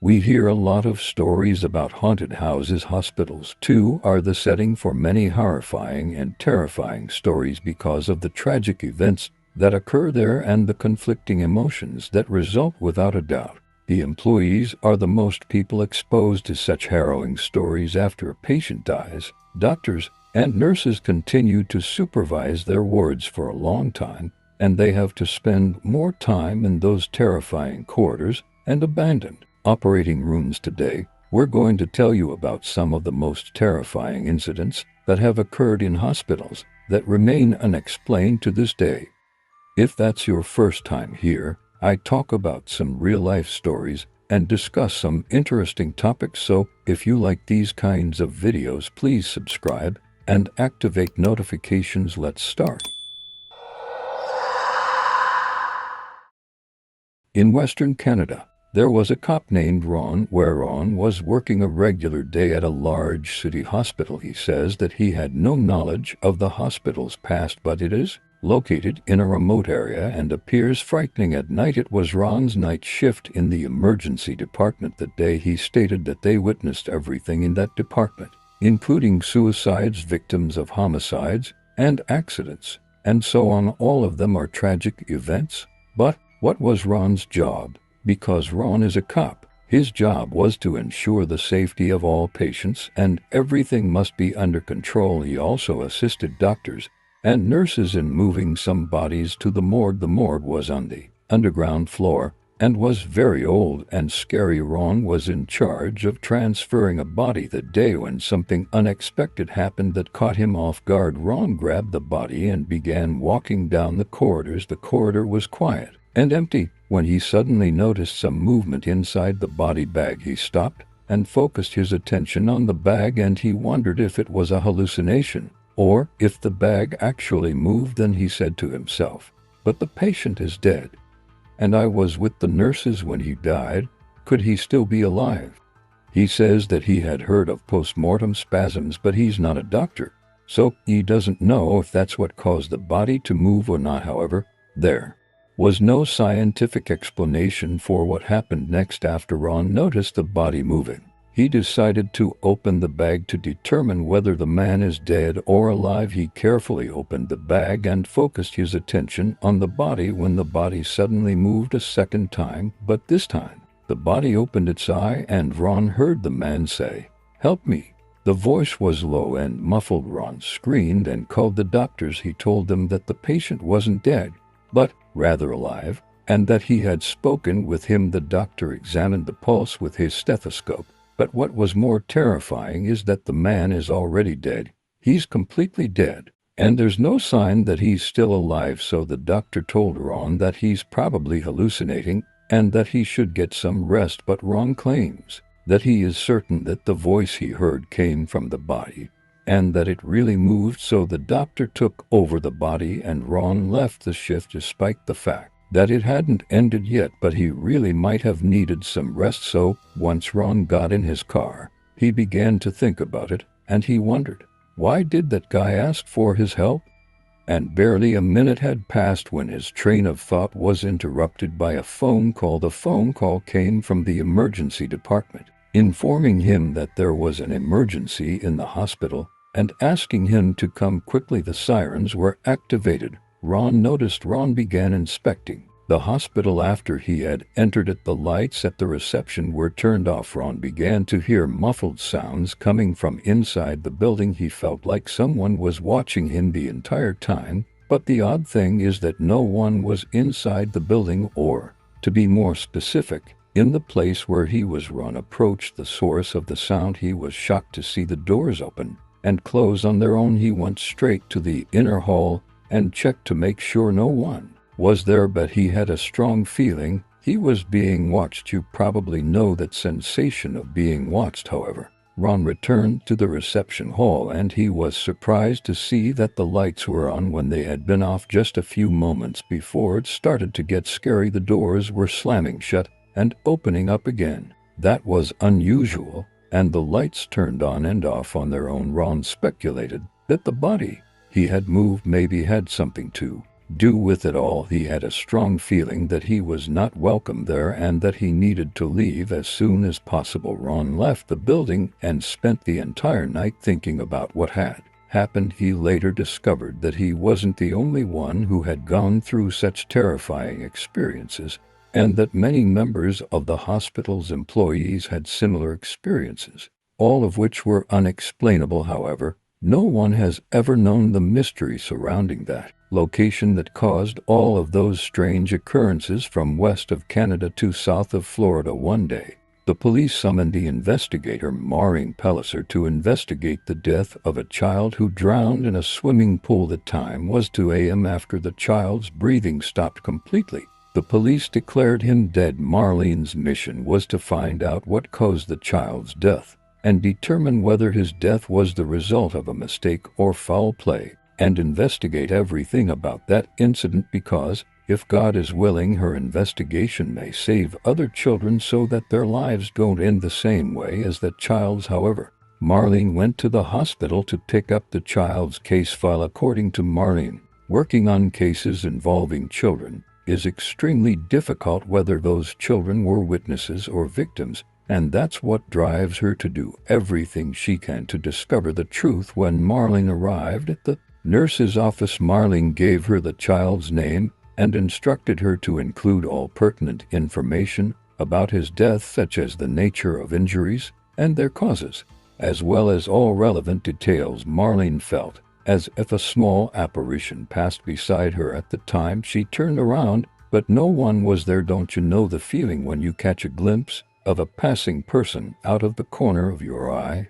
We hear a lot of stories about haunted houses. Hospitals, too, are the setting for many horrifying and terrifying stories because of the tragic events that occur there and the conflicting emotions that result. Without a doubt, the employees are the most people exposed to such harrowing stories. After a patient dies, doctors and nurses continue to supervise their wards for a long time, and they have to spend more time in those terrifying corridors and abandoned operating rooms. Today, we're going to tell you about some of the most terrifying incidents that have occurred in hospitals that remain unexplained to this day. If that's your first time here, I talk about some real-life stories and discuss some interesting topics, so if you like these kinds of videos, please subscribe and activate notifications. Let's start. In Western Canada, there was a cop named Ron. Ron was working a regular day at a large city hospital. He says that he had no knowledge of the hospital's past, but it is located in a remote area and appears frightening at night. It was Ron's night shift in the emergency department that day. He stated that they witnessed everything in that department, including suicides, victims of homicides, and accidents, and so on. All of them are tragic events. But what was Ron's job? Because Ron is a cop, his job was to ensure the safety of all patients and everything must be under control. He also assisted doctors and nurses in moving some bodies to the morgue. The morgue was on the underground floor and was very old and scary. Ron was in charge of transferring a body the day when something unexpected happened that caught him off guard. Ron grabbed the body and began walking down the corridors. The corridor was quiet and empty when he suddenly noticed some movement inside the body bag. He stopped and focused his attention on the bag, and he wondered if it was a hallucination or if the bag actually moved. Then he said to himself, "But the patient is dead, and I was with the nurses when he died. Could he still be alive?" He says that he had heard of post-mortem spasms, but he's not a doctor, so he doesn't know if that's what caused the body to move or not. However, there was no scientific explanation for what happened next. After Ron noticed the body moving, he decided to open the bag to determine whether the man is dead or alive. He carefully opened the bag and focused his attention on the body when the body suddenly moved a second time, but this time the body opened its eye and Ron heard the man say, "Help me." The voice was low and muffled. Ron screamed and called the doctors. He told them that the patient wasn't dead, but rather alive, and that he had spoken with him. The doctor examined the pulse with his stethoscope, but what was more terrifying is that the man is already dead. He's completely dead, and there's no sign that he's still alive. So the doctor told Ron that he's probably hallucinating and that he should get some rest, but Ron claims that he is certain that the voice he heard came from the body and that it really moved. So the doctor took over the body and Ron left the shift despite the fact that it hadn't ended yet, but he really might have needed some rest. So once Ron got in his car, he began to think about it, and he wondered, why did that guy ask for his help? And barely a minute had passed when his train of thought was interrupted by a phone call. The phone call came from the emergency department, informing him that there was an emergency in the hospital and asking him to come quickly. The sirens were activated. Ron noticed. Ron began inspecting the hospital. After he had entered it, the lights at the reception were turned off. Ron began to hear muffled sounds coming from inside the building. He felt like someone was watching him the entire time, but the odd thing is that no one was inside the building, or, to be more specific, in the place where he was. Ron approached the source of the sound. He was shocked to see the doors open and close on their own. He went straight to the inner hall and checked to make sure no one was there, but he had a strong feeling he was being watched. You probably know that sensation of being watched. However, Ron returned to the reception hall and he was surprised to see that the lights were on when they had been off just a few moments before. It started to get scary. The doors were slamming shut and opening up again. That was unusual, and the lights turned on and off on their own. Ron speculated that the body he had moved maybe had something to do with it all. He had a strong feeling that he was not welcome there and that he needed to leave as soon as possible. Ron left the building and spent the entire night thinking about what had happened. He later discovered that he wasn't the only one who had gone through such terrifying experiences, and that many members of the hospital's employees had similar experiences, all of which were unexplainable. However, no one has ever known the mystery surrounding that location that caused all of those strange occurrences from west of Canada to south of Florida. One day, the police summoned the investigator Marlene Pellicer to investigate the death of a child who drowned in a swimming pool. The time was 2 a.m. After the child's breathing stopped completely, the police declared him dead. Marlene's mission was to find out what caused the child's death and determine whether his death was the result of a mistake or foul play, and investigate everything about that incident because, if God is willing, her investigation may save other children so that their lives don't end the same way as that child's. However, Marlene went to the hospital to pick up the child's case file. According to Marlene, working on cases involving children is extremely difficult, whether those children were witnesses or victims, and that's what drives her to do everything she can to discover the truth. When Marlene arrived at the nurse's office, Marlene gave her the child's name and instructed her to include all pertinent information about his death, such as the nature of injuries and their causes, as well as all relevant details. Marlene felt as if a small apparition passed beside her at the time she turned around, but no one was there. Don't you know the feeling when you catch a glimpse of a passing person out of the corner of your eye?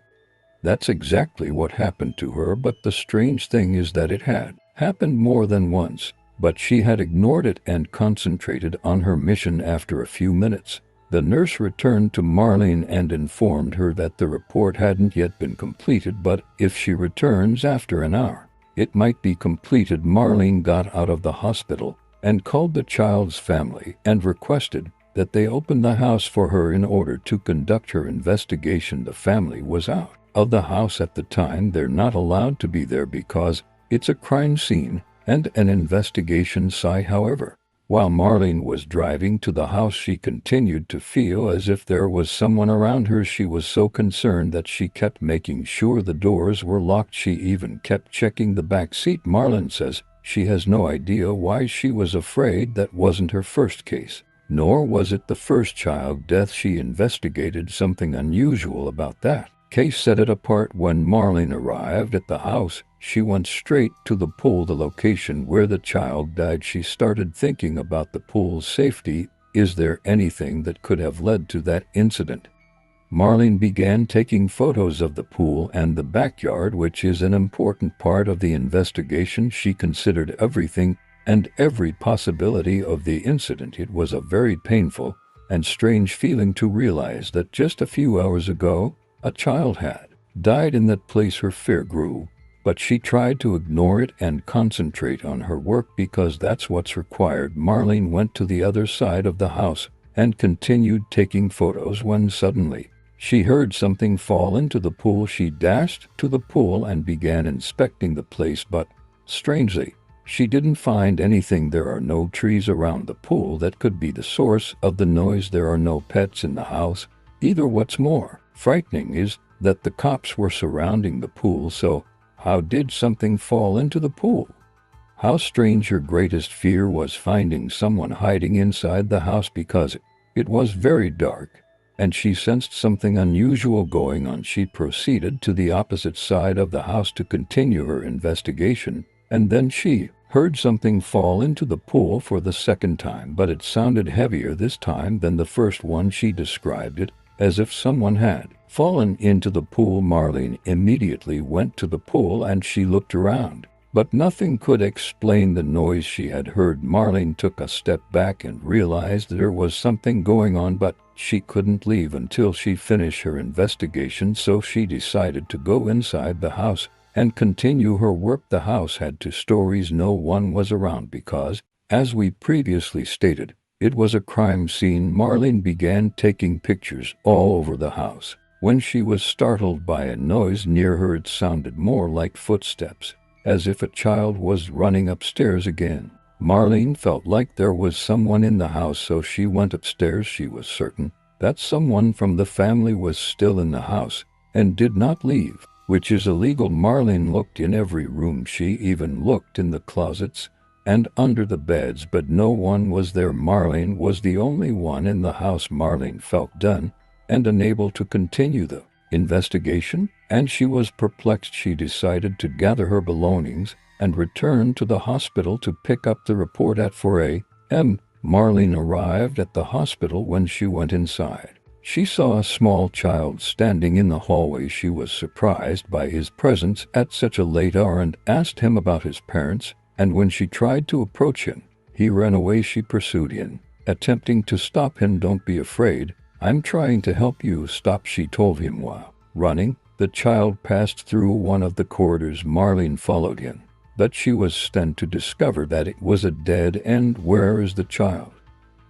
That's exactly what happened to her, but the strange thing is that it had happened more than once, but she had ignored it and concentrated on her mission. After a few minutes, the nurse returned to Marlene and informed her that the report hadn't yet been completed, but if she returns after an hour, it might be completed. Marlene got out of the hospital and called the child's family and requested that they open the house for her in order to conduct her investigation. The family was out of the house at the time. They're not allowed to be there because it's a crime scene and an investigation site. However, while Marlene was driving to the house, she continued to feel as if there was someone around her. She was so concerned that she kept making sure the doors were locked. She even kept checking the back seat. Marlene says she has no idea why she was afraid. That wasn't her first case, nor was it the first child death she investigated. Something unusual about that case set it apart. When Marlene arrived at the house, she went straight to the pool, the location where the child died. She started thinking about the pool's safety. Is there anything that could have led to that incident? Marlene began taking photos of the pool and the backyard, which is an important part of the investigation. She considered everything and every possibility of the incident. It was a very painful and strange feeling to realize that just a few hours ago, a child had died in that place. Her fear grew, but she tried to ignore it and concentrate on her work because that's what's required. Marlene went to the other side of the house and continued taking photos when suddenly she heard something fall into the pool. She dashed to the pool and began inspecting the place, but strangely, she didn't find anything. There are no trees around the pool that could be the source of the noise. There are no pets in the house either. What's more frightening is that the cops were surrounding the pool. So how did something fall into the pool? How strange. Her greatest fear was finding someone hiding inside the house because it was very dark, and she sensed something unusual going on. She proceeded to the opposite side of the house to continue her investigation, and then she heard something fall into the pool for the second time, but it sounded heavier this time than the first one. She described it as if someone had fallen into the pool. Marlene immediately went to the pool and she looked around, but nothing could explain the noise she had heard. Marlene took a step back and realized there was something going on, but she couldn't leave until she finished her investigation, so she decided to go inside the house and continue her work. The house had 2 stories. No one was around because, as we previously stated, it was a crime scene. Marlene began taking pictures all over the house when she was startled by a noise near her. It sounded more like footsteps, as if a child was running upstairs again. Marlene felt like there was someone in the house, so she went upstairs. She was certain that someone from the family was still in the house and did not leave, which is illegal. Marlene looked in every room. She even looked in the closets and under the beds, but no one was there. Marlene was the only one in the house. Marlene felt done and unable to continue the investigation, and she was perplexed. She decided to gather her belongings and return to the hospital to pick up the report at 4 a.m. Marlene arrived at the hospital. When she went inside, she saw a small child standing in the hallway. She was surprised by his presence at such a late hour and asked him about his parents, and when she tried to approach him, he ran away. She pursued him, attempting to stop him. "Don't be afraid. I'm trying to help you." "Stop," she told him. While running, the child passed through one of the corridors. Marlene followed him, but she was stunned to discover that it was a dead end. "Where is the child?"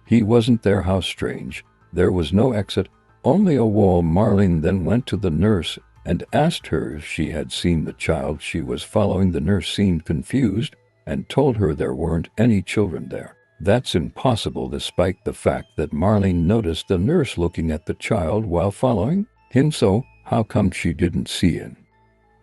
"He wasn't there." "How strange. There was no exit, only a wall." Marlene then went to the nurse and asked her if she had seen the child she was following. The nurse seemed confused and told her there weren't any children there. "That's impossible," despite the fact that Marlene noticed the nurse looking at the child while following him. "So, how come she didn't see him?"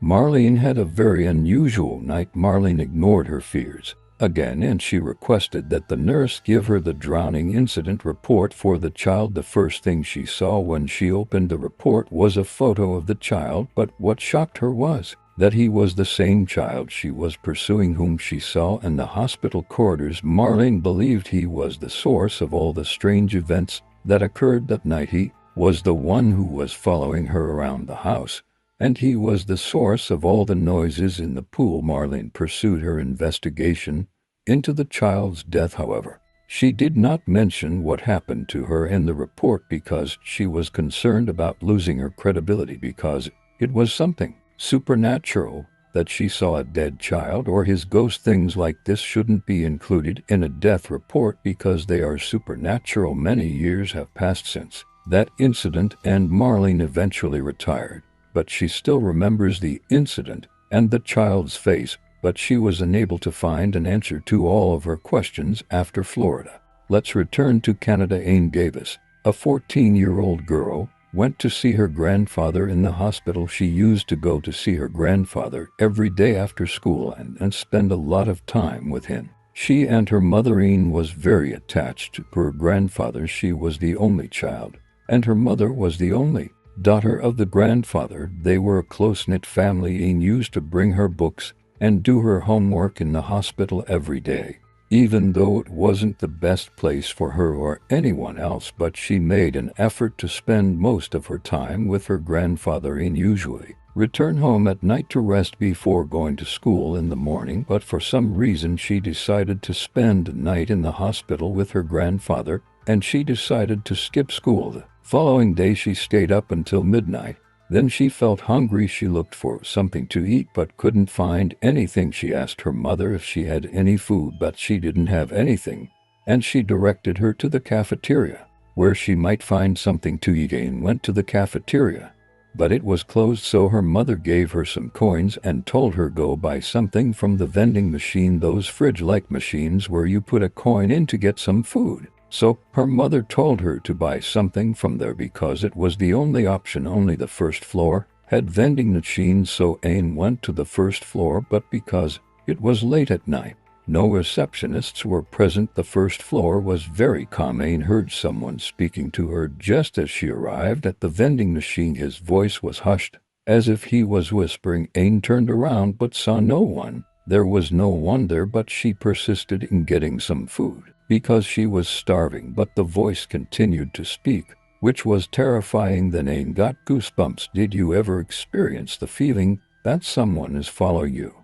Marlene had a very unusual night. Marlene ignored her fears again, and she requested that the nurse give her the drowning incident report for the child. The first thing she saw when she opened the report was a photo of the child, but what shocked her was that he was the same child she was pursuing, whom she saw in the hospital corridors. Marlene believed he was the source of all the strange events that occurred that night. He was the one who was following her around the house, and he was the source of all the noises in the pool. Marlene pursued her investigation into the child's death. However, she did not mention what happened to her in the report because she was concerned about losing her credibility, because it was something supernatural that she saw a dead child or his ghost. Things like this shouldn't be included in a death report because they are supernatural. Many years have passed since that incident, and Marlene eventually retired, but she still remembers the incident and the child's face, but she was unable to find an answer to all of her questions after Florida. Let's return to Canada. Aine Davis, a 14-year-old girl, went to see her grandfather in the hospital. She used to go to see her grandfather every day after school and spend a lot of time with him. She and her mother Aine was very attached to her grandfather. She was the only child, and her mother was the only daughter of the grandfather. They were a close-knit family. Aine used to bring her books and do her homework in the hospital every day, even though it wasn't the best place for her or anyone else, but she made an effort to spend most of her time with her grandfather. Aine usually returned home at night to rest before going to school in the morning, but for some reason she decided to spend the night in the hospital with her grandfather, and she decided to skip school. The following day she stayed up until midnight. Then she felt hungry. She looked for something to eat but couldn't find anything. She asked her mother if she had any food, but she didn't have anything, and she directed her to the cafeteria where she might find something to eat. Aine went to the cafeteria, but it was closed, so her mother gave her some coins and told her go buy something from the vending machine, those fridge-like machines where you put a coin in to get some food. So her mother told her to buy something from there because it was the only option. Only the first floor had vending machines, so Aine went to the first floor, but because it was late at night, no receptionists were present. The first floor was very calm. Aine heard someone speaking to her just as she arrived at the vending machine. His voice was hushed, as if he was whispering. Aine turned around but saw no one. There was no one there, but she persisted in getting some food because she was starving, but the voice continued to speak, which was terrifying. Then Aine got goosebumps. Did you ever experience the feeling that someone is following you?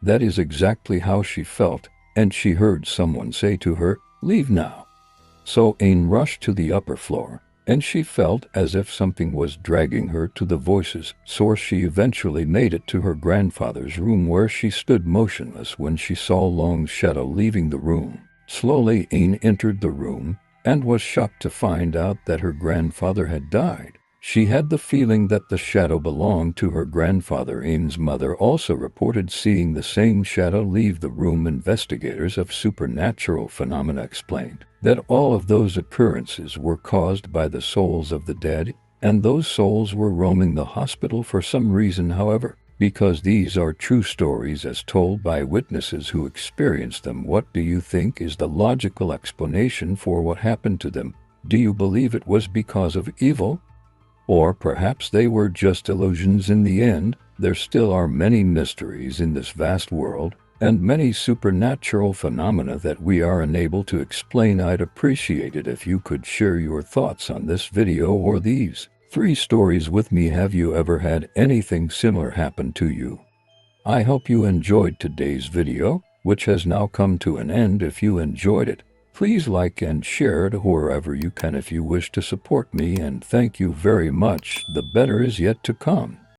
That is exactly how she felt, and she heard someone say to her, "Leave now." So Aine rushed to the upper floor, and she felt as if something was dragging her to the voice's source. She eventually made it to her grandfather's room, where she stood motionless when she saw a long shadow leaving the room. Slowly Aine entered the room and was shocked to find out that her grandfather had died. She had the feeling that the shadow belonged to her grandfather. Aine's mother also reported seeing the same shadow leave the room. Investigators of supernatural phenomena explained that all of those occurrences were caused by the souls of the dead, and those souls were roaming the hospital for some reason. However, because these are true stories as told by witnesses who experienced them, what do you think is the logical explanation for what happened to them? Do you believe it was because of evil? Or perhaps they were just illusions in the end? There still are many mysteries in this vast world, and many supernatural phenomena that we are unable to explain. I'd appreciate it if you could share your thoughts on this video or these 3 stories with me. Have you ever had anything similar happen to you? I hope you enjoyed today's video, which has now come to an end. If you enjoyed it, please like and share it wherever you can if you wish to support me, and thank you very much. The better is yet to come.